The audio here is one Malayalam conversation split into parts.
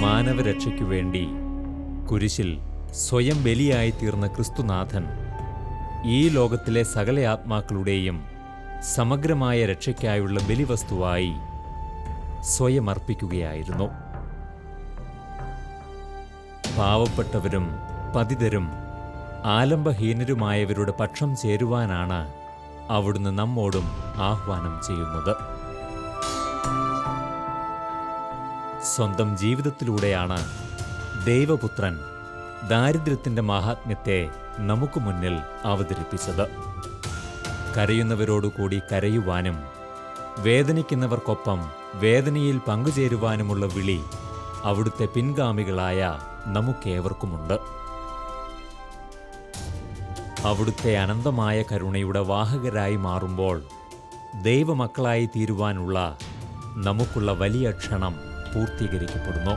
മാനവരക്ഷയ്ക്കു വേണ്ടി കുരിശിൽ സ്വയം ബലിയായി തീർന്ന ക്രിസ്തുനാഥൻ ഈ ലോകത്തിലെ സകല ആത്മാക്കളുടെയും സമഗ്രമായ രക്ഷയ്ക്കായുള്ള ബലിവസ്തുവായി സ്വയം അർപ്പിക്കുകയായിരുന്നു. പാവപ്പെട്ടവരും പതിതരും ആലംബഹീനരുമായവരുടെ പക്ഷം ചേരുവാനാണ് അവിടുന്ന് നമ്മോടും ആഹ്വാനം ചെയ്യുന്നത്. സ്വന്തം ജീവിതത്തിലൂടെയാണ് ദൈവപുത്രൻ ദാരിദ്ര്യത്തിൻ്റെ മാഹാത്മ്യത്തെ നമുക്ക് മുന്നിൽ അവതരിപ്പിച്ചത്. കരയുന്നവരോടുകൂടി കരയുവാനും വേദനിക്കുന്നവർക്കൊപ്പം വേദനയിൽ പങ്കുചേരുവാനുമുള്ള വിളി അവിടുത്തെ പിൻഗാമികളായ നമുക്കേവർക്കുമുണ്ട്. അവിടുത്തെ അനന്തമായ കരുണയുടെ വാഹകരായി മാറുമ്പോൾ ദൈവമക്കളായി തീരുവാനുള്ള നമുക്കുള്ള വലിയ ക്ഷണം പൂർത്തീകരിക്കപ്പെടുന്നു.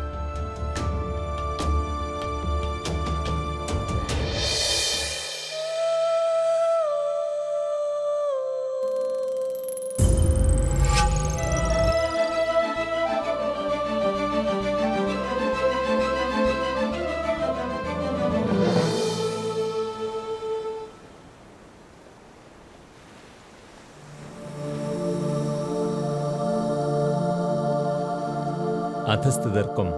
അധസ്ഥിതർക്കും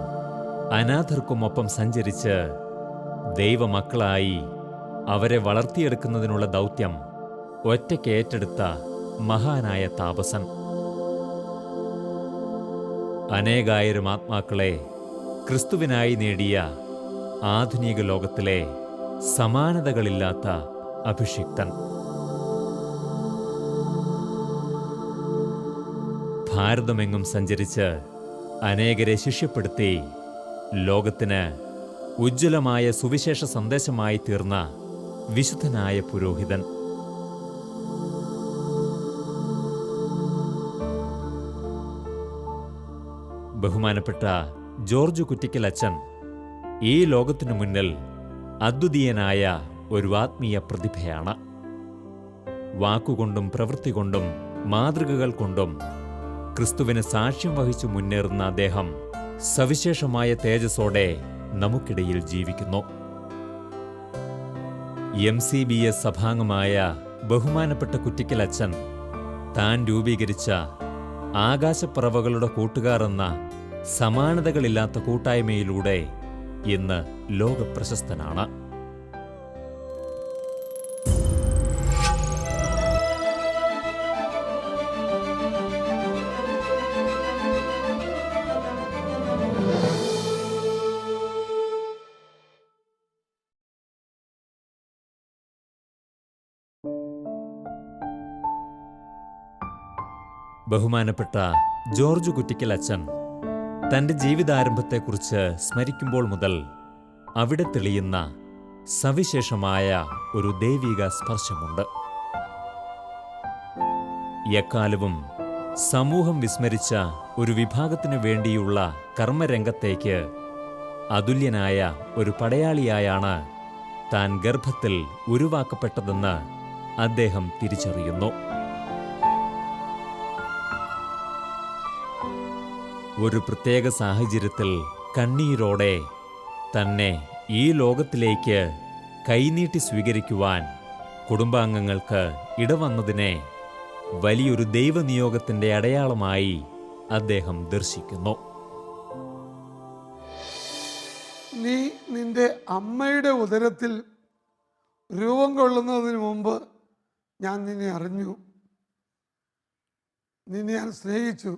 അനാഥർക്കുമൊപ്പം സഞ്ചരിച്ച് ദൈവമക്കളായി അവരെ വളർത്തിയെടുക്കുന്നതിനുള്ള ദൗത്യം ഒറ്റയ്ക്ക് ഏറ്റെടുത്ത മഹാനായ താപസൻ. അനേകായിരം ആത്മാക്കളെ ക്രിസ്തുവിനായി നേടിയ ആധുനിക ലോകത്തിലെ സമാനതകളില്ലാത്ത അഭിഷിക്തൻ. ഭാരതമെങ്ങും സഞ്ചരിച്ച് അനേകരെ ശിഷ്യപ്പെടുത്തി ലോകത്തിന് ഉജ്ജ്വലമായ സുവിശേഷ സന്ദേശമായി തീർന്ന വിശുദ്ധനായ പുരോഹിതൻ. ബഹുമാനപ്പെട്ട ജോർജ് കുറ്റിക്കൽ അച്ഛൻ ഈ ലോകത്തിനു മുന്നിൽ അദ്വിതീയനായ ഒരു ആത്മീയ പ്രതിഭയാണ്. വാക്കുകൊണ്ടും പ്രവൃത്തി കൊണ്ടും മാതൃകകൾ കൊണ്ടും ക്രിസ്തുവിന് സാക്ഷ്യം വഹിച്ചു മുന്നേറുന്ന അദ്ദേഹം സവിശേഷമായ തേജസ്സോടെ നമുക്കിടയിൽ ജീവിക്കുന്നു. MCBS സഭാംഗമായ ബഹുമാനപ്പെട്ട കുറ്റിക്കൽ അച്ഛൻ താൻ രൂപീകരിച്ച ആകാശപ്പറവകളുടെ കൂട്ടുകാർ എന്ന സമാനതകളില്ലാത്ത കൂട്ടായ്മയിലൂടെ ഇന്ന് ലോകപ്രശസ്തനാണ്. ബഹുമാനപ്പെട്ട ജോർജ് കുറ്റിക്കൽ അച്ഛൻ തൻ്റെ ജീവിതാരംഭത്തെക്കുറിച്ച് സ്മരിക്കുമ്പോൾ മുതൽ അവിടെ തെളിയുന്ന സവിശേഷമായ ഒരു ദൈവിക സ്പർശമുണ്ട്. എക്കാലവും സമൂഹം വിസ്മരിച്ച ഒരു വിഭാഗത്തിനു വേണ്ടിയുള്ള കർമ്മരംഗത്തേക്ക് അതുല്യനായ ഒരു പടയാളിയായാണ് താൻ ഗർഭത്തിൽ ഉരുവാക്കപ്പെട്ടതെന്ന് അദ്ദേഹം തിരിച്ചറിയുന്നു. ഒരു പ്രത്യേക സാഹചര്യത്തിൽ കണ്ണീരോടെ തന്നെ ഈ ലോകത്തിലേക്ക് കൈനീട്ടി സ്വീകരിക്കുവാൻ കുടുംബാംഗങ്ങൾക്ക് ഇടവന്നതിനെ വലിയൊരു ദൈവനിയോഗത്തിൻ്റെ അടയാളമായി അദ്ദേഹം ദർശിക്കുന്നു. നീ നിന്റെ അമ്മയുടെ ഉദരത്തിൽ രൂപം കൊള്ളുന്നതിന് മുമ്പ് ഞാൻ നിന്നെ അറിഞ്ഞു, നിന്നെ ഞാൻ സ്നേഹിച്ചു.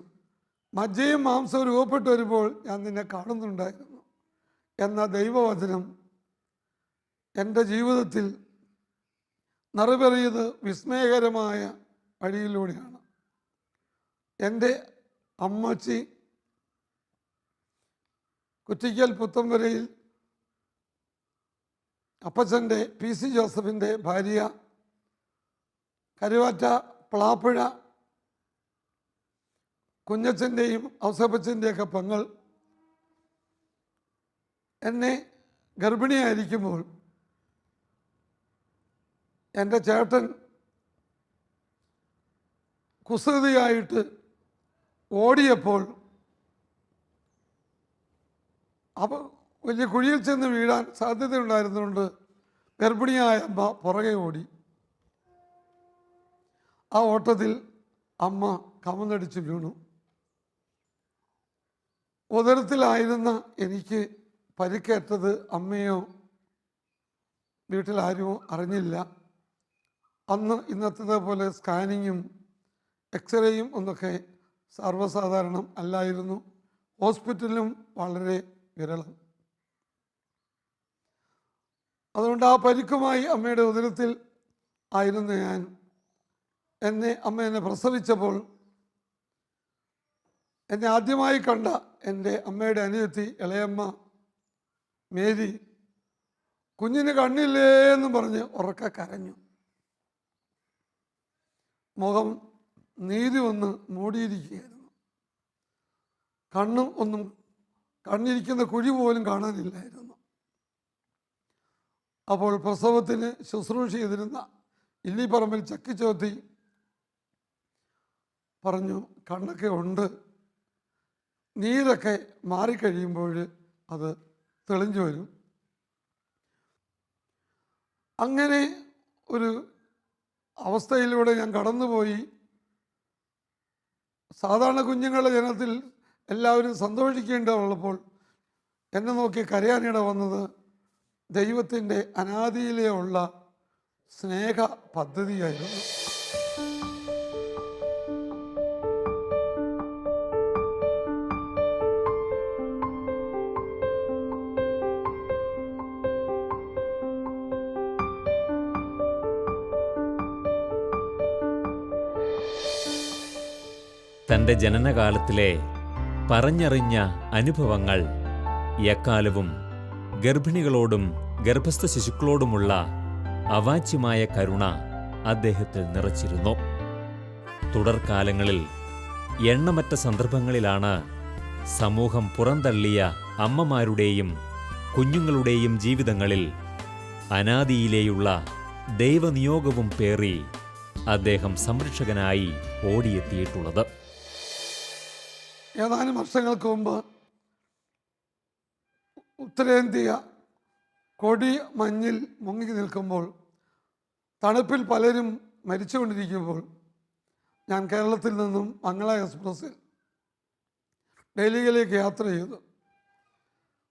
മജ്ജയും മാംസവും രൂപപ്പെട്ടു വരുമ്പോൾ ഞാൻ നിന്നെ കാണുന്നുണ്ടായിരുന്നു എന്ന ദൈവവചനം എൻ്റെ ജീവിതത്തിൽ നിറവേറിയത് വിസ്മയകരമായ വഴിയിലൂടെയാണ്. എൻ്റെ അമ്മച്ചി കുറ്റിക്കൽ പുത്തമ്പരയിൽ അപ്പച്ചൻ്റെ PC ജോസഫിൻ്റെ ഭാര്യ, കരുവാറ്റ പ്ലാപ്പുഴ കുഞ്ഞച്ചൻ്റെയും ഔസേപ്പച്ചൻ്റെയൊക്കെ പെങ്ങൾ എന്നെ ഗർഭിണിയായിരിക്കുമ്പോൾ എൻ്റെ ചേട്ടൻ കുസൃതിയായിട്ട് ഓടിയപ്പോൾ അപ്പോൾ വലിയ കുഴിയിൽ ചെന്ന് വീഴാൻ സാധ്യതയുണ്ടായിരുന്നുകൊണ്ട് ഗർഭിണിയായ അമ്മ പുറകെ ഓടി. ആ ഓട്ടത്തിൽ അമ്മ കമന്നടിച്ച് വീണു. ഉദരത്തിലായിരുന്ന എനിക്ക് പരിക്കേറ്റത് അമ്മയോ വീട്ടിലാരുമോ അറിഞ്ഞില്ല. അന്ന് ഇന്നത്തെ പോലെ സ്കാനിങ്ങും എക്സ്റേയും ഒന്നൊക്കെ സർവ്വസാധാരണം അല്ലായിരുന്നു. ഹോസ്പിറ്റലിലും വളരെ വിരളം. അതുകൊണ്ട് ആ പരിക്കുമായി അമ്മയുടെ ഉദരത്തിൽ ആയിരുന്നു ഞാൻ. അമ്മ എന്നെ പ്രസവിച്ചപ്പോൾ എന്നെ ആദ്യമായി കണ്ട എൻ്റെ അമ്മയുടെ അനിയത്തി ഇളയമ്മ മേരി കുഞ്ഞിന് കണ്ണില്ലേ എന്ന് പറഞ്ഞ് ഉറക്കെ കരഞ്ഞു. മുഖം നീതി ഒന്ന് മൂടിയിരിക്കുകയായിരുന്നു. കണ്ണിരിക്കുന്ന കുഴി പോലും കാണാനില്ലായിരുന്നു. അപ്പോൾ പ്രസവത്തിന് ശുശ്രൂഷ ചെയ്തിരുന്ന ഇല്ലിപ്പറമ്പിൽ ചക്കിച്ചോത്തി പറഞ്ഞു, കണ്ണൊക്കെ ഉണ്ട്, നീരൊക്കെ മാറിക്കഴിയുമ്പോൾ അത് തെളിഞ്ഞു വരും. അങ്ങനെ ഒരു അവസ്ഥയിലൂടെ ഞാൻ കടന്നുപോയി. സാധാരണ കുഞ്ഞുങ്ങളുടെ ജനത്തിൽ എല്ലാവരും സന്തോഷിക്കേണ്ടതുള്ളപ്പോൾ എന്നെ നോക്കി കരയാനിട വന്നത് ദൈവത്തിൻ്റെ അനാദിയിലേ ഉള്ള സ്നേഹ പദ്ധതിയായിരുന്നു. തൻ്റെ ജനനകാലത്തിലെ പറഞ്ഞറിഞ്ഞ അനുഭവങ്ങൾ എക്കാലവും ഗർഭിണികളോടും ഗർഭസ്ഥ ശിശുക്കളോടുമുള്ള അവാച്യമായ കരുണ അദ്ദേഹത്തിൽ നിറച്ചിരുന്നു. തുടർകാലങ്ങളിൽ എണ്ണമറ്റ സന്ദർഭങ്ങളിലാണ് സമൂഹം പുറന്തള്ളിയ അമ്മമാരുടെയും കുഞ്ഞുങ്ങളുടെയും ജീവിതങ്ങളിൽ അനാദിയിലേയുള്ള ദൈവനിയോഗവും പേറി അദ്ദേഹം സംരക്ഷകനായി ഓടിയെത്തിയിട്ടുള്ളത്. ഏതാനും വർഷങ്ങൾക്ക് മുമ്പ് ഉത്തരേന്ത്യ കൊടി മഞ്ഞിൽ മുങ്ങി നിൽക്കുമ്പോൾ, തണുപ്പിൽ പലരും മരിച്ചുകൊണ്ടിരിക്കുമ്പോൾ, ഞാൻ കേരളത്തിൽ നിന്നും മംഗള എക്സ്പ്രസ്സിൽ ഡൽഹിയിലേക്ക് യാത്ര ചെയ്തു.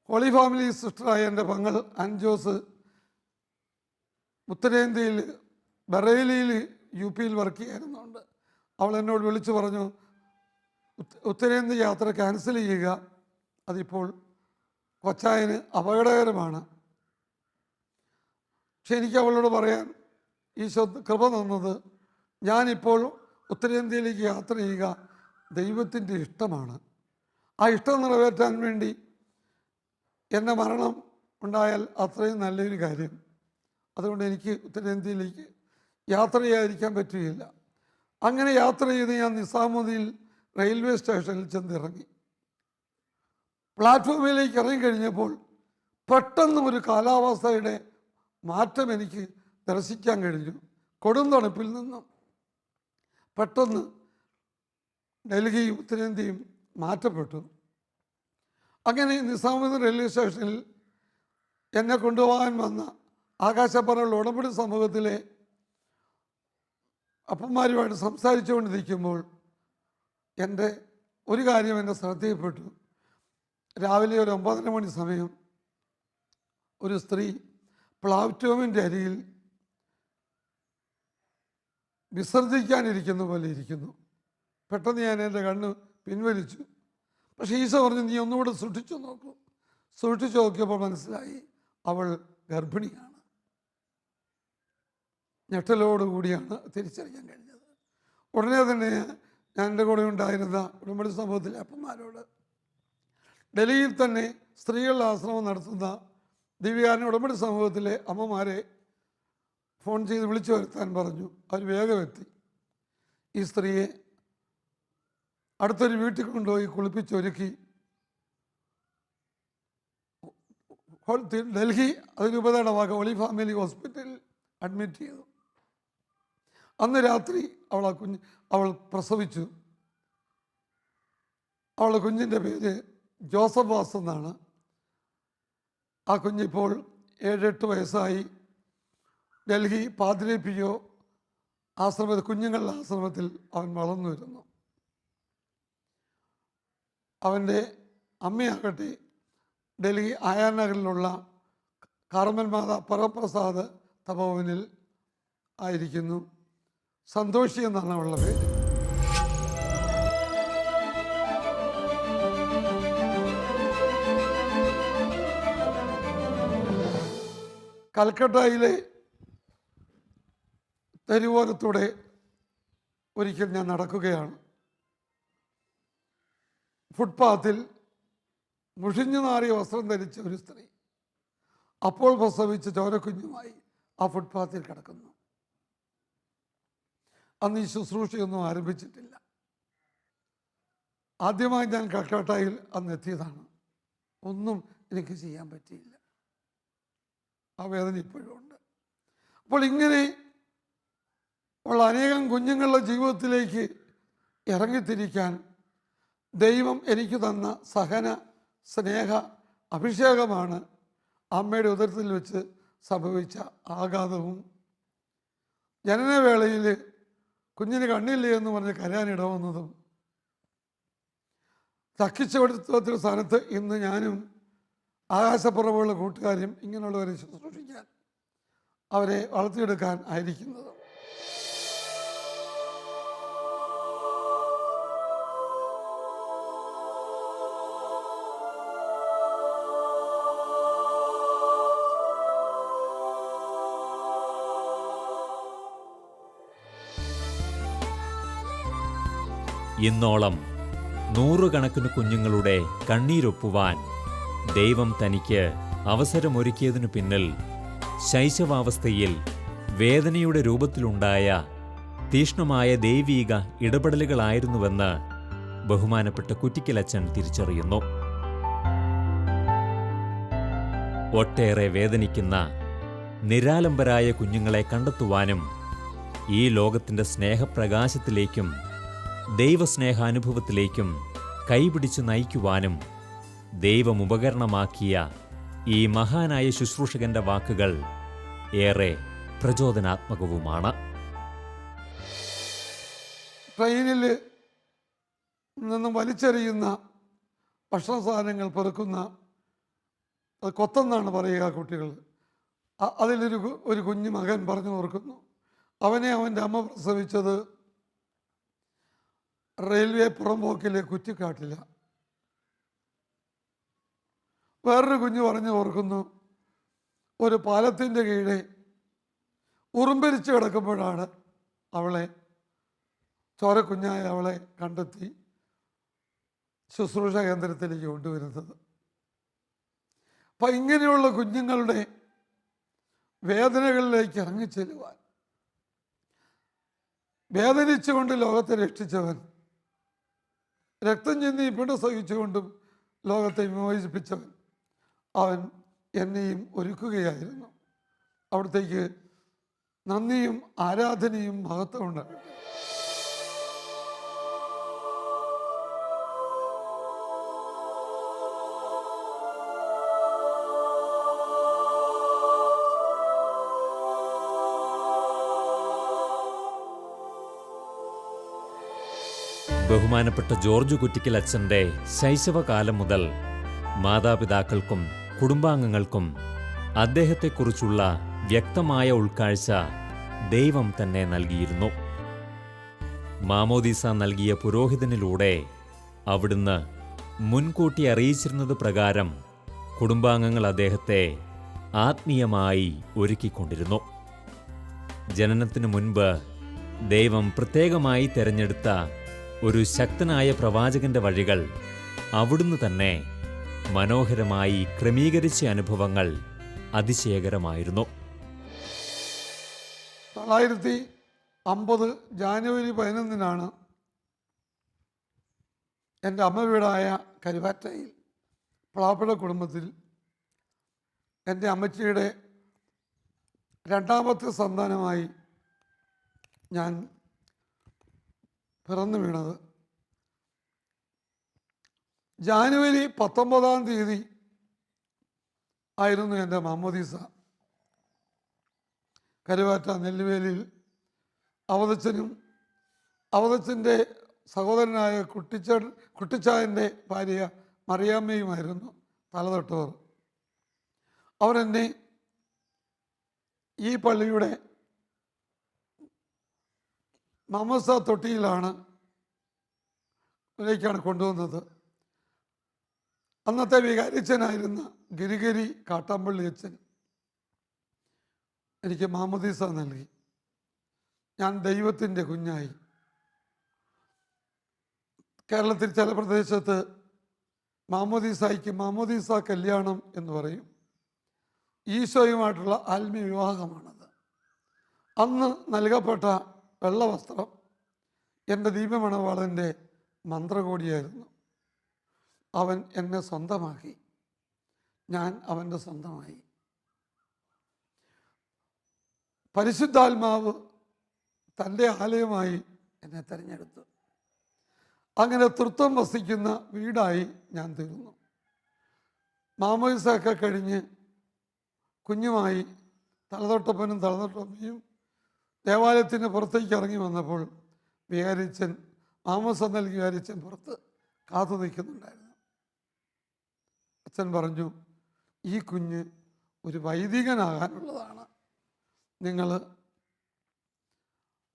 ഹോളി ഫാമിലി സിസ്റ്ററായ എൻ്റെ പങ്ങൾ അൻജോസ് ഉത്തരേന്ത്യയിൽ ബറേലിയിൽ UP-യിൽ വർക്ക് ചെയ്യായിരുന്നുണ്ട്. അവൾ എന്നോട് വിളിച്ചു പറഞ്ഞു, ഉത്തരേന്ത്യ യാത്ര ക്യാൻസൽ ചെയ്യുക, അതിപ്പോൾ കൊച്ചായന് അപകടകരമാണ്. പക്ഷെ എനിക്ക് അവളോട് പറയാൻ ഈശോ കൃപ തന്നത്, ഞാനിപ്പോൾ ഉത്തരേന്ത്യയിലേക്ക് യാത്ര ചെയ്യുക ദൈവത്തിൻ്റെ ഇഷ്ടമാണ്. ആ ഇഷ്ടം നിറവേറ്റാൻ വേണ്ടി എൻ്റെ മരണം ഉണ്ടായാൽ അത്രയും നല്ലൊരു കാര്യം. അതുകൊണ്ട് എനിക്ക് ഉത്തരേന്ത്യയിലേക്ക് യാത്ര ചെയ്യാതിരിക്കാൻ പറ്റുകയില്ല. അങ്ങനെ യാത്ര ചെയ്ത് ഞാൻ നിസാമുദ്ദീൻ റെയിൽവേ സ്റ്റേഷനിൽ ചെന്നിറങ്ങി. പ്ലാറ്റ്ഫോമിലേക്ക് ഇറങ്ങിക്കഴിഞ്ഞപ്പോൾ പെട്ടെന്ന് ഒരു കാലാവസ്ഥയുടെ മാറ്റം എനിക്ക് ദർശിക്കാൻ കഴിഞ്ഞു. കൊടും തണുപ്പിൽ നിന്നും പെട്ടെന്ന് ഡൽഹിയും ഉത്തരേന്ത്യയും മാറ്റപ്പെട്ടു. അങ്ങനെ നിസാമുദ്ദീൻ റെയിൽവേ സ്റ്റേഷനിൽ എന്നെ കൊണ്ടുപോകാൻ വന്ന ആകാശപ്പറയുള്ള ഉടമ്പടി സമൂഹത്തിലെ അപ്പന്മാരുമായിട്ട് സംസാരിച്ചുകൊണ്ടിരിക്കുമ്പോൾ എൻ്റെ ഒരു കാര്യം എൻ്റെ ശ്രദ്ധയിൽപ്പെട്ടു. രാവിലെ ഒരു 9:30 മണി സമയം ഒരു സ്ത്രീ പ്ലാറ്റ്ഫോമിൻ്റെ അരികിൽ വിസർജിക്കാനിരിക്കുന്ന പോലെ ഇരിക്കുന്നു. പെട്ടെന്ന് ഞാൻ എൻ്റെ കണ്ണ് പിൻവലിച്ചു. പക്ഷേ ഈശോ പറഞ്ഞു, നീ ഒന്നുകൂടെ സൂക്ഷിച്ചു നോക്കൂ. സൂക്ഷിച്ചു നോക്കിയപ്പോൾ മനസ്സിലായി അവൾ ഗർഭിണിയാണ്. ഞെട്ടലോടുകൂടിയാണ് തിരിച്ചറിയാൻ കഴിഞ്ഞത്. ഉടനെ തന്നെ ഞാൻ എൻ്റെ കൂടെ ഉണ്ടായിരുന്ന ഉടമ്പടി സമൂഹത്തിലെ അപ്പന്മാരോട് ഡൽഹിയിൽ തന്നെ സ്ത്രീകളുടെ ആശ്രമം നടത്തുന്ന ദിവ്യാന ഉടമ്പടി സമൂഹത്തിലെ അമ്മമാരെ ഫോൺ ചെയ്ത് വിളിച്ചു വരുത്താൻ പറഞ്ഞു. അവർ വേഗം എത്തി. ഈ സ്ത്രീയെ അടുത്തൊരു വീട്ടിൽ കൊണ്ടുപോയി കുളിപ്പിച്ചൊരുക്കി ഡൽഹി അതിരൂപതയുടെ ഭാഗം ഹോളി ഫാമിലി ഹോസ്പിറ്റലിൽ അഡ്മിറ്റ് ചെയ്തു. അന്ന് രാത്രി അവൾ പ്രസവിച്ചു. അവളുടെ കുഞ്ഞിൻ്റെ പേര് ജോസഫ് വാസ് എന്നാണ്. ആ കുഞ്ഞിപ്പോൾ 7-8 വയസ്സായി. ഡൽഹി പാദ്രി പിയോ ആശ്രമത്തിൽ, കുഞ്ഞുങ്ങളുടെ ആശ്രമത്തിൽ അവൻ വളർന്നു വരുന്നു. അവൻ്റെ അമ്മയാകട്ടെ ഡൽഹി ആയാനഗറിലുള്ള കാർമൽ മാതാ പരപ്രസാദ് തപോവനിൽ ആയിരിക്കുന്നു. സന്തോഷി എന്നാണ് അവളുടെ പേര്. കൽക്കട്ടയിലെ തെരുവോരത്തൂടെ ഒരിക്കൽ ഞാൻ നടക്കുകയാണ്. ഫുട്പാത്തിൽ മുഷിഞ്ഞു നാറിയ വസ്ത്രം ധരിച്ച ഒരു സ്ത്രീ അപ്പോൾ പ്രസവിച്ച ചോരക്കുഞ്ഞുമായി ആ ഫുട്പാത്തിൽ കിടക്കുന്നു. അന്ന് ഈ ശുശ്രൂഷയൊന്നും ആരംഭിച്ചിട്ടില്ല. ആദ്യമായി ഞാൻ കൽക്കട്ടയിൽ അന്ന് എത്തിയതാണ്. ഒന്നും എനിക്ക് ചെയ്യാൻ പറ്റിയില്ല. ആ വേദന ഇപ്പോഴും ഉണ്ട്. അപ്പോൾ ഇങ്ങനെ ഉള്ള അനേകം കുഞ്ഞുങ്ങളുടെ ജീവിതത്തിലേക്ക് ഇറങ്ങിത്തിരിക്കാൻ ദൈവം എനിക്ക് തന്ന സഹന സ്നേഹ അഭിഷേകമാണ് അമ്മയുടെ ഉദരത്തിൽ വെച്ച് സംഭവിച്ച ആഘാതവും ജനനവേളയിൽ കുഞ്ഞിന് കണ്ണില്ലേ എന്ന് പറഞ്ഞ് കരയാനിടവന്നതും സഖിച്ചുകൊടുത്ത സ്ഥാനത്ത് ഇന്ന് ഞാനും ആകാശപ്പുറമുള്ള കൂട്ടുകാരും ഇങ്ങനെയുള്ളവരെ ശുശ്രൂഷിക്കാൻ, അവരെ വളർത്തിയെടുക്കാൻ ആയിരിക്കുന്നത്. ഇന്നോളം നൂറുകണക്കിന് കുഞ്ഞുങ്ങളുടെ കണ്ണീരൊപ്പുവാൻ ദൈവം തനിക്ക് അവസരമൊരുക്കിയതിനു പിന്നിൽ ശൈശവാവസ്ഥയിൽ വേദനയുടെ രൂപത്തിലുണ്ടായ തീക്ഷ്ണമായ ദൈവീക ഇടപെടലുകളായിരുന്നുവെന്ന് ബഹുമാനപ്പെട്ട കുറ്റിക്കലച്ചൻ തിരിച്ചറിയുന്നു. ഒട്ടേറെ വേദനിക്കുന്ന നിരാലംബരായ കുഞ്ഞുങ്ങളെ കണ്ടെത്തുവാനും ഈ ലോകത്തിൻ്റെ സ്നേഹപ്രകാശത്തിലേക്കും ദൈവസ്നേഹാനുഭവത്തിലേക്കും കൈപിടിച്ച് നയിക്കുവാനും ദൈവം ഉപകരണമാക്കിയ ഈ മഹാനായ ശുശ്രൂഷകന്റെ വാക്കുകൾ ഏറെ പ്രചോദനാത്മകവുമാണ്. ട്രെയിനിൽ നിന്നും വലിച്ചെറിയുന്ന ഭക്ഷണ സാധനങ്ങൾ പെറുക്കുന്ന, അത് കൊത്തെന്നാണ് പറയുക കുട്ടികൾ. അതിലൊരു കുഞ്ഞു മകൻ പറഞ്ഞു ഓർക്കുന്നു, അവനെ അവൻ്റെ അമ്മ പ്രസവിച്ചത് റെയിൽവേ പുറമ്പോക്കിലെ കുറ്റിക്കാട്ടില്ല. വേറൊരു കുഞ്ഞ് പറഞ്ഞു ഓർക്കുന്നു, ഒരു പാലത്തിൻ്റെ കീഴെ ഉറുമ്പരിച്ച് കിടക്കുമ്പോഴാണ് അവളെ, ചോരക്കുഞ്ഞായ അവളെ കണ്ടെത്തി ശുശ്രൂഷ കേന്ദ്രത്തിലേക്ക് കൊണ്ടുവരുന്നത്. അപ്പം ഇങ്ങനെയുള്ള കുഞ്ഞുങ്ങളുടെ വേദനകളിലേക്ക് ഇറങ്ങിച്ചെല്ലുവാൻ, വേദനിച്ചുകൊണ്ട് ലോകത്തെ രക്ഷിച്ചവൻ, രക്തം ചിന്തി പിട സഹിച്ചുകൊണ്ടും ലോകത്തെ വിമോചിപ്പിച്ചവൻ, അവൻ എന്നെയും ഒരുക്കുകയായിരുന്നു. അവിടത്തേക്ക് നന്ദിയും ആരാധനയും മഹത്വം ഉണ്ടാകട്ടെ. ബഹുമാനപ്പെട്ട ജോർജ് കുറ്റിക്കൽ അച്ഛൻ്റെ ശൈശവകാലം മുതൽ മാതാപിതാക്കൾക്കും കുടുംബാംഗങ്ങൾക്കും അദ്ദേഹത്തെക്കുറിച്ചുള്ള വ്യക്തമായ ഉൾക്കാഴ്ച ദൈവം തന്നെ നൽകിയിരുന്നു. മാമോദീസ നൽകിയ പുരോഹിതനിലൂടെ അവിടുന്ന് മുൻകൂട്ടി അറിയിച്ചിരുന്നത് പ്രകാരം കുടുംബാംഗങ്ങൾ അദ്ദേഹത്തെ ആത്മീയമായി ഒരുക്കിക്കൊണ്ടിരുന്നു. ജനനത്തിനു മുൻപ് ദൈവം പ്രത്യേകമായി തെരഞ്ഞെടുത്ത ഒരു ശക്തനായ പ്രവാചകന്റെ വഴികൾ അവിടുന്ന് തന്നെ മനോഹരമായി ക്രമീകരിച്ച അനുഭവങ്ങൾ അതിശയകരമായിരുന്നു. 1950 ജാനുവരി 11 എൻ്റെ അമ്മ വീടായ കരുവാറ്റയിൽ പ്ലാപ്പട കുടുംബത്തിൽ എൻ്റെ അമ്മച്ചിയുടെ രണ്ടാമത്തെ സന്താനമായി ഞാൻ പിറന്നു വീണത്. ജാനുവരി 19 ആയിരുന്നു എൻ്റെ മാമോദീസ. കരുവാറ്റ നെല്ലുവേലിയിൽ അവതച്ചനും അവതച്ചൻ്റെ സഹോദരനായ കുട്ടിച്ചായൻ്റെ ഭാര്യ മറിയാമ്മയുമായിരുന്നു തലതൊട്ടവർ. അവരെന്നെ ഈ പള്ളിയുടെ മാമോസ തൊട്ടിയിലാണ് ലേക്കാണ് കൊണ്ടുവന്നത്. അന്നത്തെ വികാരിച്ചനായിരുന്ന ഗിരിഗിരി കാട്ടാമ്പള്ളി അച്ഛൻ എനിക്ക് മാമോദീസ നൽകി. ഞാൻ ദൈവത്തിൻ്റെ കുഞ്ഞായി. കേരളത്തിൽ ചില പ്രദേശത്ത് മാമോദീസ കല്യാണം എന്ന് പറയും. ഈശോയുമായിട്ടുള്ള ആത്മീയ വിവാഹമാണത്. അന്ന് നൽകപ്പെട്ട വെള്ളവസ്ത്രം എൻ്റെ ദീപമണവാളൻ്റെ മന്ത്രകോടിയായിരുന്നു. അവൻ എന്നെ സ്വന്തമാക്കി, ഞാൻ അവൻ്റെ സ്വന്തമായി. പരിശുദ്ധാത്മാവ് തൻ്റെ ആലയമായി എന്നെ തിരഞ്ഞെടുത്തു. അങ്ങനെ തൃത്വം വസിക്കുന്ന വീടായി ഞാൻ തീർന്നു. മാമോദിസയൊക്കെ കഴിഞ്ഞ് കുഞ്ഞുമായി തലതൊട്ടപ്പനും തലതൊട്ടമ്മയും ദേവാലയത്തിന് പുറത്തേക്ക് ഇറങ്ങി വന്നപ്പോൾ വികാരിച്ചൻ മാമോദിസ നൽകി വികാരിച്ചൻ പുറത്ത് കാത്തു നിൽക്കുന്നുണ്ടായിരുന്നു. അച്ഛൻ പറഞ്ഞു, ഈ കുഞ്ഞ് ഒരു വൈദികനാകാനുള്ളതാണ്. നിങ്ങൾ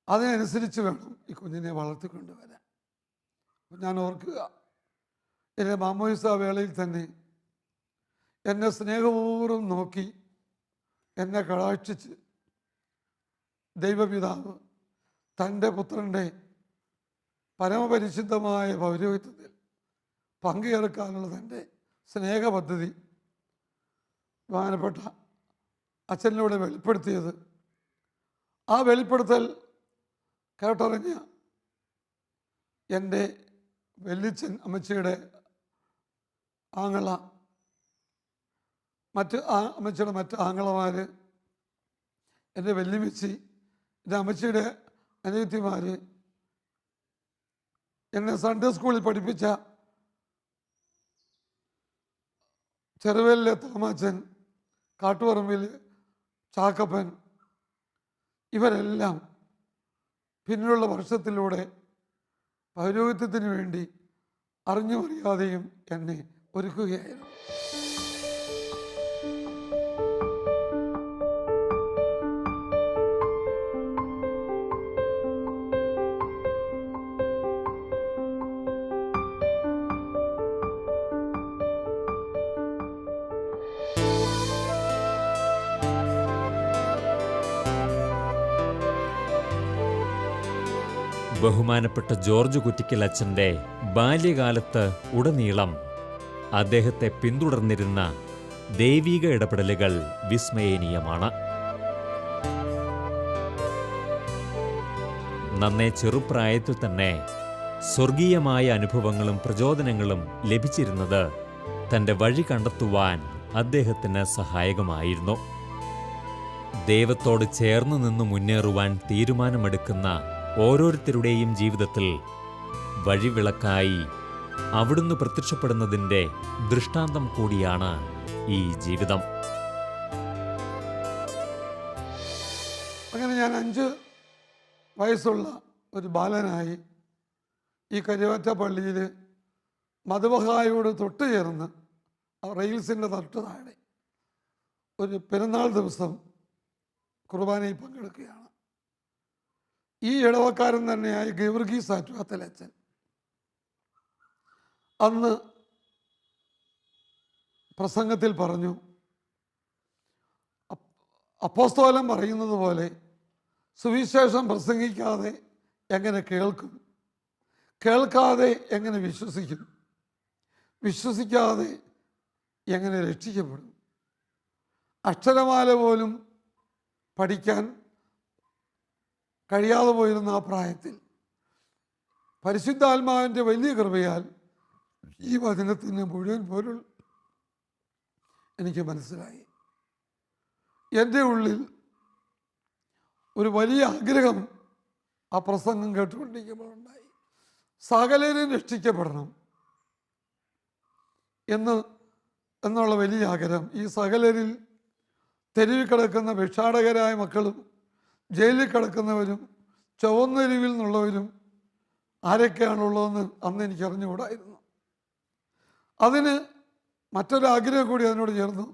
അതിനനുസരിച്ച് വേണം ഈ കുഞ്ഞിനെ വളർത്തിക്കൊണ്ടുവരാൻ. അപ്പം ഞാൻ ഓർക്കുക, എൻ്റെ മാമോദിസ വേളയിൽ തന്നെ എന്നെ സ്നേഹപൂർവ്വം നോക്കി എന്നെ കടാക്ഷിച്ച് ദൈവപിതാവ് തൻ്റെ പുത്രൻ്റെ പരമപരിശുദ്ധമായ പൗരോഹിത്യത്തിൽ പങ്കുചേർക്കാനുള്ള തൻ്റെ സ്നേഹപദ്ധതി ബഹുമാനപ്പെട്ട അച്ഛനിലൂടെ വെളിപ്പെടുത്തിയത്. ആ വെളിപ്പെടുത്തൽ കേട്ടറിഞ്ഞ എൻ്റെ വല്യച്ഛൻ, അമ്മച്ചിയുടെ ആങ്ങള, അമ്മച്ചിയുടെ മറ്റ് ആങ്ങളമാർ, എൻ്റെ വല്യമ്മച്ചി, എൻ്റെ അമ്മച്ചിയുടെ അനിയത്തിമാർ, എന്നെ സൺഡേ സ്കൂളിൽ പഠിപ്പിച്ച ചെറുവേലിലെ തോമാച്ചൻ, കാട്ടുപറമ്പിൽ ചാക്കപ്പൻ, ഇവരെല്ലാം പിന്നിലുള്ള വർഷത്തിലൂടെ പൗരോഹിത്യത്തിന് വേണ്ടി അറിഞ്ഞും അറിയാതെയും എന്നെ ഒരുക്കുകയായിരുന്നു. ബഹുമാനപ്പെട്ട ജോർജ് കുറ്റിക്കൽ അച്ഛൻ്റെ ബാല്യകാലത്ത് ഉടനീളം അദ്ദേഹത്തെ പിന്തുടർന്നിരുന്ന ദൈവിക ഇടപെടലുകൾ വിസ്മയനീയമാണ്. നന്നേ ചെറുപ്രായത്തിൽ തന്നെ സ്വർഗീയമായ അനുഭവങ്ങളും പ്രചോദനങ്ങളും ലഭിച്ചിരുന്നത് തൻ്റെ വഴി കണ്ടെത്തുവാൻ അദ്ദേഹത്തിന് സഹായകമായിരുന്നു. ദൈവത്തോട് ചേർന്ന് നിന്ന് മുന്നേറുവാൻ തീരുമാനമെടുക്കുന്ന ഓരോരുത്തരുടെയും ജീവിതത്തിൽ വഴിവിളക്കായി അവിടുന്ന് പ്രത്യക്ഷപ്പെടുന്നതിൻ്റെ ദൃഷ്ടാന്തം കൂടിയാണ് ഈ ജീവിതം. അങ്ങനെ ഞാൻ 5 വയസ്സുള്ള ഒരു ബാലനായി ഈ കരുവാറ്റ പള്ളിയിൽ മധുബഹായോട് തൊട്ട് ചേർന്ന് റെയിൽസിൻ്റെ തൊട്ട് താഴെ ഒരു പെരുന്നാൾ ദിവസം കുർബാനയിൽ പങ്കെടുക്കുകയാണ്. ഈ ഇടവക്കാരൻ തന്നെയായ ഗീവർഗീസ് ആറ്റുവാത്തലച്ചൻ അന്ന് പ്രസംഗത്തിൽ പറഞ്ഞു, അപ്പോസ്തലൻ പറയുന്നത് പോലെ സുവിശേഷം പ്രസംഗിക്കാതെ എങ്ങനെ കേൾക്കും, കേൾക്കാതെ എങ്ങനെ വിശ്വസിക്കും, വിശ്വസിക്കാതെ എങ്ങനെ രക്ഷിക്കപ്പെടും. അക്ഷരമാല പോലും പഠിക്കാൻ കഴിയാതെ പോയിരുന്ന ആ പ്രായത്തിൽ പരിശുദ്ധാത്മാവിൻ്റെ വലിയ കൃപയാൽ ഈ വചനത്തിന് മുഴുവൻ പൊരുൾ എനിക്ക് മനസ്സിലായി. എൻ്റെ ഉള്ളിൽ ഒരു വലിയ ആഗ്രഹം ആ പ്രസംഗം കേട്ടുകൊണ്ടിരിക്കുമ്പോഴുണ്ടായി. സകലരും രക്ഷിക്കപ്പെടണം എന്ന് എന്നുള്ള വലിയ ആഗ്രഹം. ഈ സകലരിൽ തെരുവിൽ കിടക്കുന്ന ഭിക്ഷാടകരായ മക്കളും ജയിലിൽ കിടക്കുന്നവരും ചുവന്നെരുവിൽ നിന്നുള്ളവരും ആരൊക്കെയാണുള്ളതെന്ന് അന്ന് എനിക്ക് അറിഞ്ഞുകൂടായിരുന്നു. അതിന് മറ്റൊരാഗ്രഹം കൂടി അതിനോട് ചേർന്നു.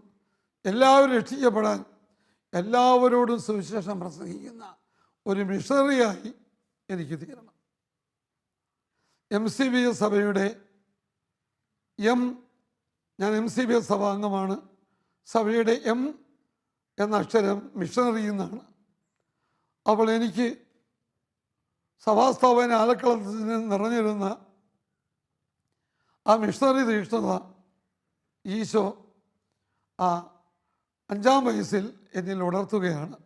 എല്ലാവരും രക്ഷിക്കപ്പെടാൻ എല്ലാവരോടും സുവിശേഷം പ്രസംഗിക്കുന്ന ഒരു മിഷണറിയായി എനിക്ക് തീരണം. MCBS സഭയുടെ ഞാൻ MCBS സഭ അംഗമാണ്. സഭയുടെ എന്ന അക്ഷരം മിഷണറി എന്നാണ്. അപ്പോൾ എനിക്ക് സഭാസ്ഥാപന ആലക്കളത്തിന് നിറഞ്ഞിരുന്ന ആ മിഷണറി തീഷ്ണത ഈശോ ആ 5-ാം വയസ്സിൽ എന്നിൽ ഉണർത്തുകയാണ്.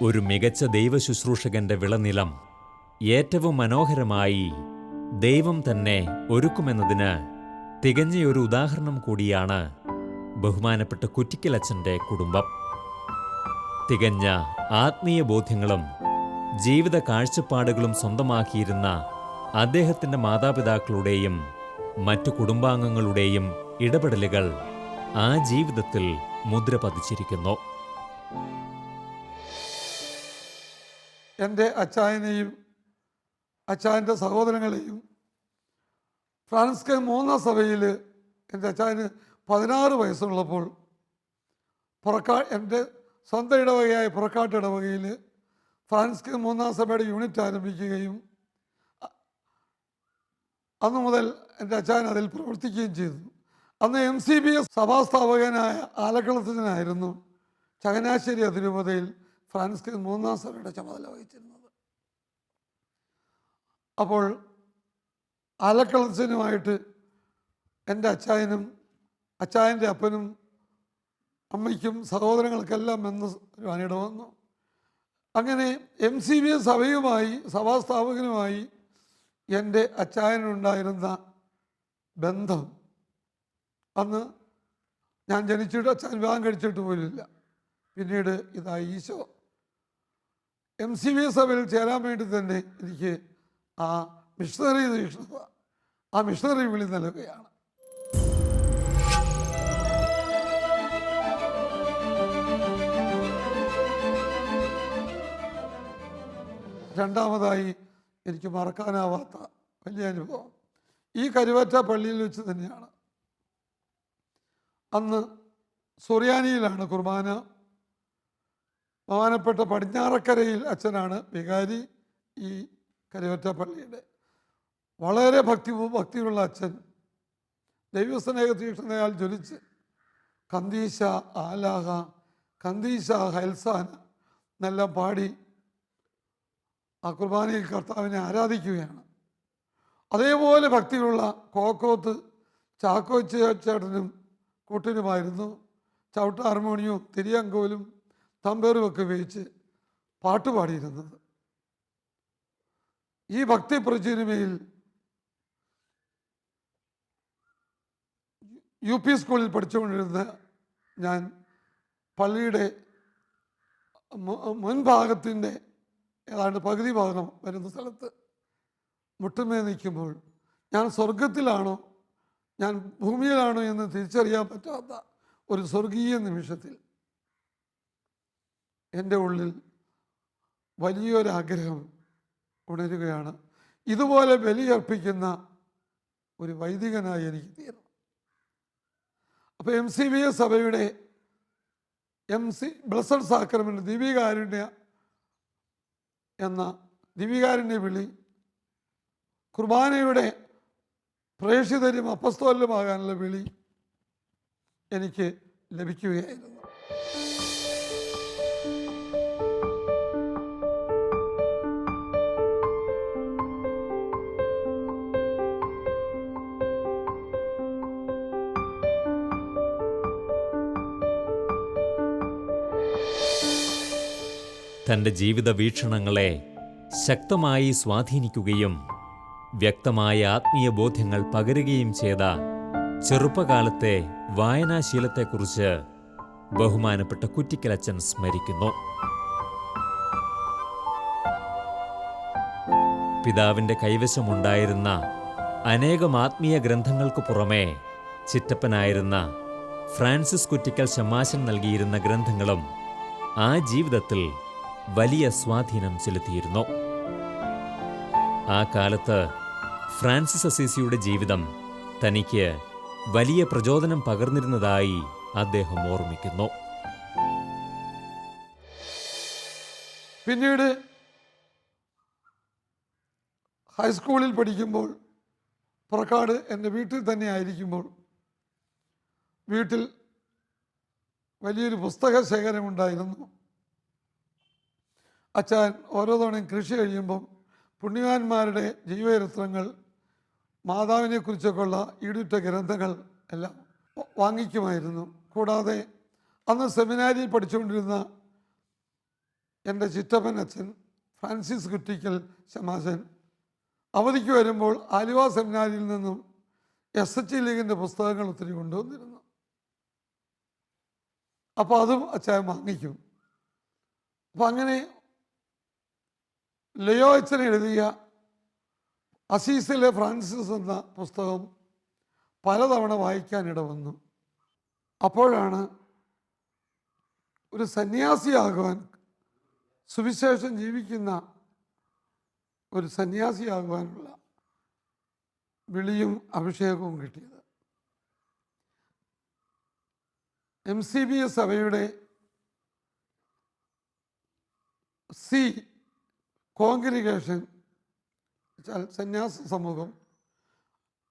ഒരു മികച്ച ദൈവശുശ്രൂഷകന്റെ വിളനിലം ഏറ്റവും മനോഹരമായി ദൈവം തന്നെ ഒരുക്കുമെന്നതിന് തികഞ്ഞയൊരു ഉദാഹരണം കൂടിയാണ് ബഹുമാനപ്പെട്ട കുറ്റിക്കലച്ചൻ്റെ കുടുംബം. തികഞ്ഞ ആത്മീയ ബോധ്യങ്ങളും ജീവിത കാഴ്ചപ്പാടുകളും സ്വന്തമാക്കിയിരുന്ന അദ്ദേഹത്തിൻ്റെ മാതാപിതാക്കളുടെയും മറ്റു കുടുംബാംഗങ്ങളുടെയും ഇടപെടലുകൾ ആ ജീവിതത്തിൽ മുദ്ര പതിച്ചിരിക്കുന്നു. എൻ്റെ അച്ചായനെയും അച്ചായൻ്റെ സഹോദരങ്ങളെയും ഫ്രാൻസ്കൻ 3-ാം സഭയിൽ എൻ്റെ അച്ചായന് 16 വയസ്സുള്ളപ്പോൾ എൻ്റെ സ്വന്തം ഇടവകയായ പുറക്കാട്ട് ഇടവകയിൽ ഫ്രാൻസ്കൻ 3-ാം സഭയുടെ യൂണിറ്റ് ആരംഭിക്കുകയും അന്നു മുതൽ എൻ്റെ അച്ചായൻ അതിൽ പ്രവർത്തിക്കുകയും ചെയ്തു. അന്ന് MCBS സഭാസ്ഥാപകനായ ആലക്കളത്തിനായിരുന്നു ചങ്ങനാശ്ശേരി അതിരൂപതയിൽ ഫ്രാൻസ്കൻ 3-ാം സഭയുടെ ചുമതല വഹിച്ചിരുന്നത്. അപ്പോൾ ആലക്കളത്തിനുമായിട്ട് എൻ്റെ അച്ചായനും അച്ചായൻ്റെ അപ്പനും അമ്മയ്ക്കും സഹോദരങ്ങൾക്കെല്ലാം എന്ന് ഒരു അനിട വന്നു. അങ്ങനെ MCBS സഭയുമായി സഭാസ്ഥാപകനുമായി എൻ്റെ അച്ചായനുണ്ടായിരുന്ന ബന്ധം അന്ന് ഞാൻ ജനിച്ചിട്ട് അച്ചായൻ വിവാഹം കഴിച്ചിട്ട് പോലില്ല. പിന്നീട് ഇതാ ഈശോ MCBS സഭയിൽ ചേരാൻ വേണ്ടി തന്നെ എനിക്ക് ആ മിഷണറി തീഷ്ണത, ആ മിഷണറി വിളി നൽകുകയാണ്. രണ്ടാമതായി എനിക്ക് മറക്കാനാവാത്ത വലിയ അനുഭവം ഈ കരുവറ്റ പള്ളിയിൽ വെച്ച് തന്നെയാണ്. അന്ന് സുറിയാനിയിലാണ് കുർബാന. ബഹുമാനപ്പെട്ട പടിഞ്ഞാറക്കരയിൽ അച്ഛനാണ് വികാരി ഈ കരുവറ്റ പള്ളിയുടെ. വളരെ ഭക്തിയുള്ള അച്ഛൻ ദൈവസ്നേഹ തീക്ഷ്ണതയാൽ ജ്വലിച്ച് കന്ദീശ ആലാഹ കന്ദീശ ഹൽസാന എന്നെല്ലാം പാടി ആ കുർബാനയിൽ കർത്താവിനെ ആരാധിക്കുകയാണ്. അതേപോലെ ഭക്തിയുള്ള കോക്കോത്ത് ചാക്കോച്ച് ചേട്ടനും കൂട്ടിനുമായിരുന്നു ചവിട്ട ഹാർമോണിയവും തിരിയങ്കോലും തമ്പേറും ഒക്കെ ഉപയോഗിച്ച് പാട്ടുപാടിയിരുന്നത്. ഈ ഭക്തി പ്രചരിമയിൽ UP സ്കൂളിൽ പഠിച്ചുകൊണ്ടിരുന്ന ഞാൻ പള്ളിയുടെ മുൻഭാഗത്തിൻ്റെ ഏതാണ്ട് പകുതി ഭാഗം വരുന്ന സ്ഥലത്ത് മുട്ടുമേ നിൽക്കുമ്പോൾ ഞാൻ സ്വർഗത്തിലാണോ ഞാൻ ഭൂമിയിലാണോ എന്ന് തിരിച്ചറിയാൻ പറ്റാത്ത ഒരു സ്വർഗീയ നിമിഷത്തിൽ എൻ്റെ ഉള്ളിൽ വലിയൊരാഗ്രഹം ഉണരുകയാണ്. ഇതുപോലെ ബലിയർപ്പിക്കുന്ന ഒരു വൈദികനായി എനിക്ക് തീരണം. അപ്പോൾ MCBS സഭയുടെ ബ്ലസ്സഡ് സാക്രമെന്റ് ദിവ്യകാരുണ്യ എന്ന ദിവ്യകാരുണ്യ വിളി കുർബാനയുടെ പ്രേക്ഷിതരും അപ്പസ്തോലരുമാകാനുള്ള വിളി എനിക്ക് ലഭിക്കുകയായിരുന്നു. തൻ്റെ ജീവിത വീക്ഷണങ്ങളെ ശക്തമായി സ്വാധീനിക്കുകയും വ്യക്തമായ ആത്മീയ ബോധ്യങ്ങൾ പകരുകയും ചെയ്ത ചെറുപ്പകാലത്തെ വായനാശീലത്തെക്കുറിച്ച് ബഹുമാനപ്പെട്ട കുറ്റിക്കലച്ചൻ സ്മരിക്കുന്നു. പിതാവിൻ്റെ കൈവശമുണ്ടായിരുന്ന അനേകം ആത്മീയ ഗ്രന്ഥങ്ങൾക്ക് പുറമേ ചിറ്റപ്പനായിരുന്ന ഫ്രാൻസിസ് കുറ്റിക്കൽ ശമാശൻ നൽകിയിരുന്ന ഗ്രന്ഥങ്ങളും ആ ജീവിതത്തിൽ വലിയ സ്വാധീനം ചെലുത്തിയിരുന്നു. ആ കാലത്ത് ഫ്രാൻസിസ് അസീസിയുടെ ജീവിതം തനിക്ക് വലിയ പ്രചോദനം പകർന്നിരുന്നതായി അദ്ദേഹം ഓർമ്മിക്കുന്നു. പിന്നീട് ഹൈസ്കൂളിൽ പഠിക്കുമ്പോൾ, പുറക്കാട് എൻ്റെ വീട്ടിൽ തന്നെ ആയിരിക്കുമ്പോൾ, വീട്ടിൽ വലിയൊരു പുസ്തക ശേഖരമുണ്ടായിരുന്നു. അച്ഛൻ ഓരോ തവണയും കൃഷി കഴിയുമ്പം പുണ്യവാന്മാരുടെ ജീവചരിത്രങ്ങൾ, മാതാവിനെക്കുറിച്ചൊക്കെയുള്ള ഈടുറ്റ ഗ്രന്ഥങ്ങൾ എല്ലാം വാങ്ങിക്കുമായിരുന്നു. കൂടാതെ അന്ന് സെമിനാരിയിൽ പഠിച്ചുകൊണ്ടിരുന്ന എൻ്റെ ചിറ്റപ്പൻ അച്ഛൻ ഫ്രാൻസിസ് കുറ്റിക്കൽ ശമാശൻ അവധിക്ക് വരുമ്പോൾ ആലുവ സെമിനാരിയിൽ നിന്നും SH ലീഗിൻ്റെ പുസ്തകങ്ങൾ ഒത്തിരി കൊണ്ടുവന്നിരുന്നു. അപ്പോൾ അതും അച്ഛൻ വാങ്ങിക്കും. അപ്പം അങ്ങനെ ലിയോ അച്ഛൻ എഴുതിയ അസീസിലെ ഫ്രാൻസിസ് എന്ന പുസ്തകം പലതവണ വായിക്കാനിട വന്നു. അപ്പോഴാണ് ഒരു സന്യാസിയാകുവാൻ, സുവിശേഷം ജീവിക്കുന്ന ഒരു സന്യാസിയാകുവാനുള്ള വിളിയും അഭിഷേകവും കിട്ടിയത്. MCBS സഭയുടെ സി കോൺഗ്രിഗേഷൻ, സന്യാസ സമൂഹം.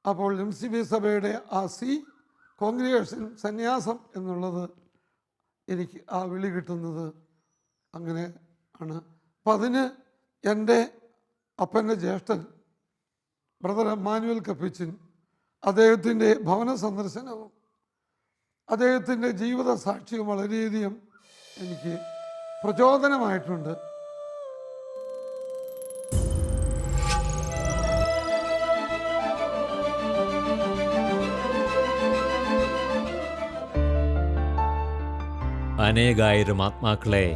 അപ്പോൾ MCBS സഭയുടെ ആ സി കോൺഗ്രിഗേഷൻ സന്യാസം എന്നുള്ളത് എനിക്ക് ആ വിളി കിട്ടുന്നത് അങ്ങനെ ആണ്. അപ്പം അതിന് എൻ്റെ അപ്പൻ്റെ ജ്യേഷ്ഠൻ ബ്രദർ എമ്മാനുവൽ കപ്പിച്ചിൻ, അദ്ദേഹത്തിൻ്റെ ഭവന സന്ദർശനവും അദ്ദേഹത്തിൻ്റെ ജീവിത സാക്ഷ്യവും വളരെയധികം എനിക്ക് പ്രചോദനമായിട്ടുണ്ട്. അനേകായിരം ആത്മാക്കളെ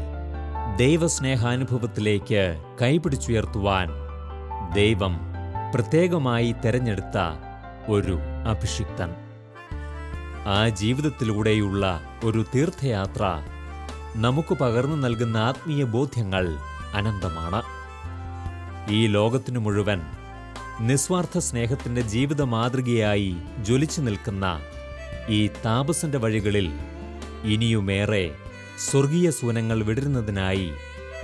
ദൈവസ്നേഹാനുഭവത്തിലേക്ക് കൈപിടിച്ചുയർത്തുവാൻ ദൈവം പ്രത്യേകമായി തെരഞ്ഞെടുത്ത ഒരു അഭിഷിക്തൻ. ആ ജീവിതത്തിലൂടെയുള്ള ഒരു തീർത്ഥയാത്ര നമുക്ക് പകർന്നു നൽകുന്ന ആത്മീയ ബോധ്യങ്ങൾ അനന്തമാണ്. ഈ ലോകത്തിനു മുഴുവൻ നിസ്വാർത്ഥ സ്നേഹത്തിൻ്റെ ജീവിത മാതൃകയായി ജ്വലിച്ചു നിൽക്കുന്ന ഈ താപസന്റെ വഴികളിൽ ഇനിയുമേറെ സ്വർഗീയ സൂനങ്ങൾ വിടരുന്നതിനായി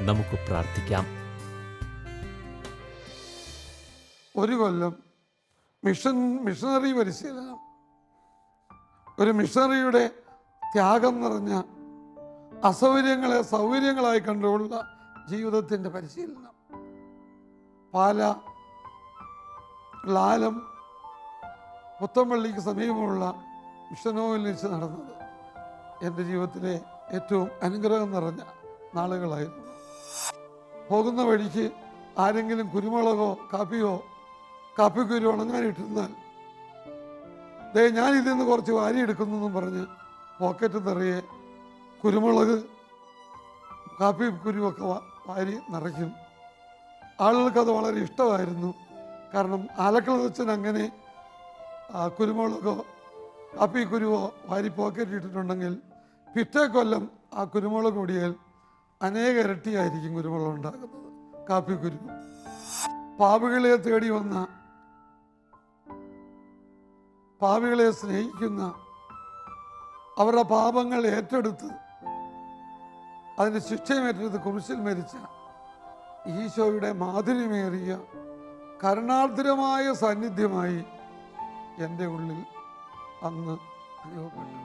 നമുക്ക് പ്രാർത്ഥിക്കാം. ഒരു കൊല്ലം മിഷണറി പരിശീലനം, ഒരു മിഷണറിയുടെ ത്യാഗം നിറഞ്ഞ അസൗകര്യങ്ങളെ സൗകര്യങ്ങളായി കണ്ടുള്ള ജീവിതത്തിൻ്റെ പരിശീലനം പാല ലാലം പുത്തമ്പള്ളിക്ക് സമീപമുള്ള മിഷനോയിൽ വെച്ച് നടന്നത് എൻ്റെ ജീവിതത്തിലെ ഏറ്റവും അനുഗ്രഹം നിറഞ്ഞ നാളുകളായിരുന്നു. പോകുന്ന വഴിക്ക് ആരെങ്കിലും കുരുമുളകോ കാപ്പിക്കുരു ഉണങ്ങാനിട്ടിരുന്നാൽ ഞാൻ ഇതിൽ നിന്ന് കുറച്ച് വാരിയെടുക്കുന്നെന്നും പറഞ്ഞ് പോക്കറ്റ് നിറയെ കുരുമുളക് കാപ്പിക്കുരുവൊക്കെ വാരി നിറയ്ക്കും. ആളുകൾക്കത് വളരെ ഇഷ്ടമായിരുന്നു. കാരണം ആലക്കളച്ചൻ അങ്ങനെ കുരുമുളകോ കാപ്പിക്കുരുവോ വാരി പോക്കറ്റ് ഇട്ടിട്ടുണ്ടെങ്കിൽ പിറ്റേ കൊല്ലം ആ കുരുമുളക് പൊടിയാൽ അനേക ഇരട്ടിയായിരിക്കും കുരുമുളക് ഉണ്ടാകുന്നത്. കാപ്പിക്കുരു പാപികളെ തേടി വന്ന, പാപികളെ സ്നേഹിക്കുന്ന, അവരുടെ പാപങ്ങൾ ഏറ്റെടുത്ത് അതിൻ്റെ ശിക്ഷയും ഏറ്റെടുത്ത് കുരിശിൽ മരിച്ച ഈശോയുടെ മാധുര്യമേറിയ കരുണാർദ്രമായ സാന്നിധ്യമായി എൻ്റെ ഉള്ളിൽ അന്ന് അനുഭവപ്പെട്ടു.